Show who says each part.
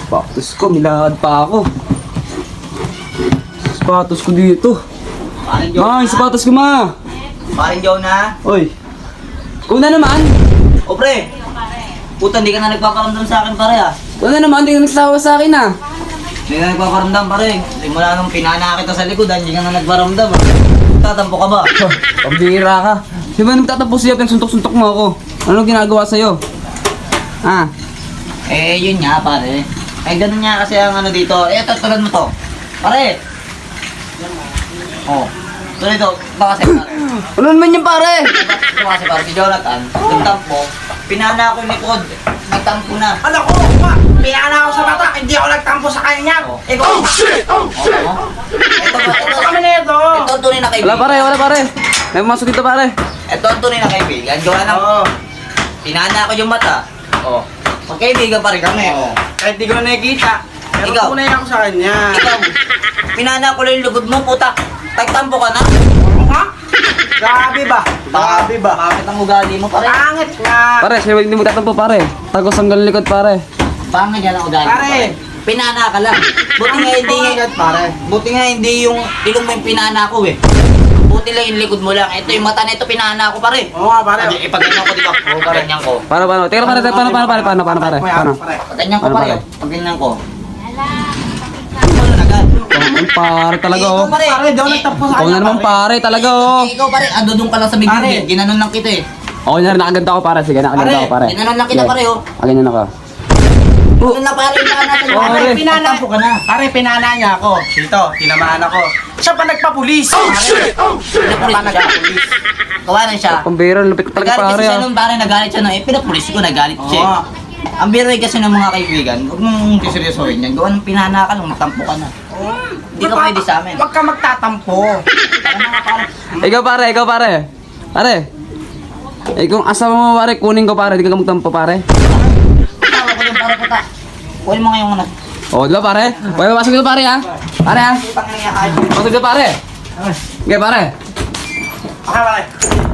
Speaker 1: Sapatos ko, milakad pa ako. Sapatos ko dito.
Speaker 2: Paring Joe
Speaker 1: Ma, yung
Speaker 2: na.
Speaker 1: sapatos ko, ma.
Speaker 2: Paring Joe na.
Speaker 1: Oy. Kuna naman.
Speaker 2: O pre. Puta, hindi ka na nagpaparamdam sa akin pare ah.
Speaker 1: Kuna naman, hindi ka nagsawa sa akin ah.
Speaker 2: Hindi ka nagpaparamdam pare. Simula nung pinana kita sa likod, hindi ka na nagparamdam ah. Tatampo ka ba?
Speaker 1: Pambira ka. Di ba nagtatapos siya, suntok-suntok mo ako? Ano ginagawa sa'yo? Ah,
Speaker 2: Eh, yun nga pare. Eh, ganun nga kasi ang ano dito. Eh, tulad mo to. Pare. Oh. Tulad ito. Baka kasi pare.
Speaker 1: ano naman yan pare?
Speaker 2: Ito kasi pare, si Jonathan, nagtampo. Pinana ako yung likod. Nagtampo na.
Speaker 3: Ano ko? Piyana ako sa bata, hindi ako nagtampo sa kanya.
Speaker 2: Oh. Ikaw. Oh, shit! Oh! Ito ba?
Speaker 3: Ito kami na ito.
Speaker 2: Ito ang tunay na kaibigan.
Speaker 1: Wala pare. May pumasok dito pare.
Speaker 2: Ito ang tunay na kaibigan. Gawa ng...
Speaker 3: Oo.
Speaker 2: Pinana ko yung mata. Oh. Magkaibigan pa rin kami. Oh.
Speaker 3: Kahit di ko na nakikita. Pero
Speaker 2: Ikaw.
Speaker 3: tunay ako sa kanya.
Speaker 2: Ikaw, pinana ko lang yung lugod mo, puta. Tagtampo ka na.
Speaker 3: Ha? Grabe ba? Grabe ba?
Speaker 2: Bakit ang ugali mo, pare?
Speaker 3: Pangit nga.
Speaker 1: Pare, siya hindi magtatampo pare. Tagos ang likod pare.
Speaker 2: Pangit yan ang ugali mo,
Speaker 3: Pare.
Speaker 2: pare. Pinana ka lang. Buti nga hindi,
Speaker 3: Pare.
Speaker 2: buti nga hindi yung ilong mo yung pinana ko eh. Buti lang yung likod mo lang. Ito yung mata na ito, pinana ko, pare.
Speaker 3: Oo nga pare.
Speaker 2: Ipaganyan ko, di ba? Ipaganyan ko.
Speaker 1: Paano? Teka pare, paano pare? Paano?
Speaker 2: Ipaganyan ko,
Speaker 1: Ano,
Speaker 2: pare.
Speaker 1: pare?
Speaker 2: Ipaganyan ko. Ano agad?
Speaker 1: Ang pare talaga oh.
Speaker 2: Ikaw, pare.
Speaker 3: Pare, di ako nagtampo sa
Speaker 1: Ako
Speaker 3: kanya.
Speaker 1: na naman pare talaga oh.
Speaker 2: Ikaw, pare. Ando doon ka lang sa bigyan.
Speaker 3: Pare.
Speaker 2: Ginanon lang kita eh.
Speaker 1: Ako na rin, nakaganda ako pare. Sige, nakaganda ako pare.
Speaker 2: Ginanon lang kita, pare, oh.
Speaker 1: Ganyan ako.
Speaker 2: Ginanon lang, pare. Pinana ko.
Speaker 1: Oh,
Speaker 3: Pare,
Speaker 1: pare.
Speaker 3: pinana.
Speaker 2: Tagtampo ka na.
Speaker 3: Pare, pinana niya ako. Dito, tinamaan ako. Siya pa nagpapulis. Pare.
Speaker 2: Pinapulis ko siya. Kawanan siya.
Speaker 1: Pambira, lupit talaga
Speaker 2: Nagalit
Speaker 1: pare
Speaker 2: kasi siya
Speaker 1: ah.
Speaker 2: nung pare, nagalit siya nung pinapulis ko, nagalit siya.
Speaker 3: Oo.
Speaker 2: Ang biro kasi ng mga kaibigan, huwag mong seryosohin yan. Gawa ng pinana ka lang, magtampo ka na. Hindi ka pwede sa amin.
Speaker 3: Huwag ka magtatampo.
Speaker 2: Tara na nga, pare.
Speaker 1: Ikaw pare. Pare. Eh kung asawa mo pare, kunin ko pare, di ka magtampo pare.
Speaker 2: Tawa ko yung pare puta. Kuhin mo ngayong ano.
Speaker 1: Oh, di ba pare? Pwede pasok dito pare ha? Pare ha?
Speaker 2: Pangangyakaan.
Speaker 1: Pasok dito pare. Okay pare.
Speaker 3: Okay, pare.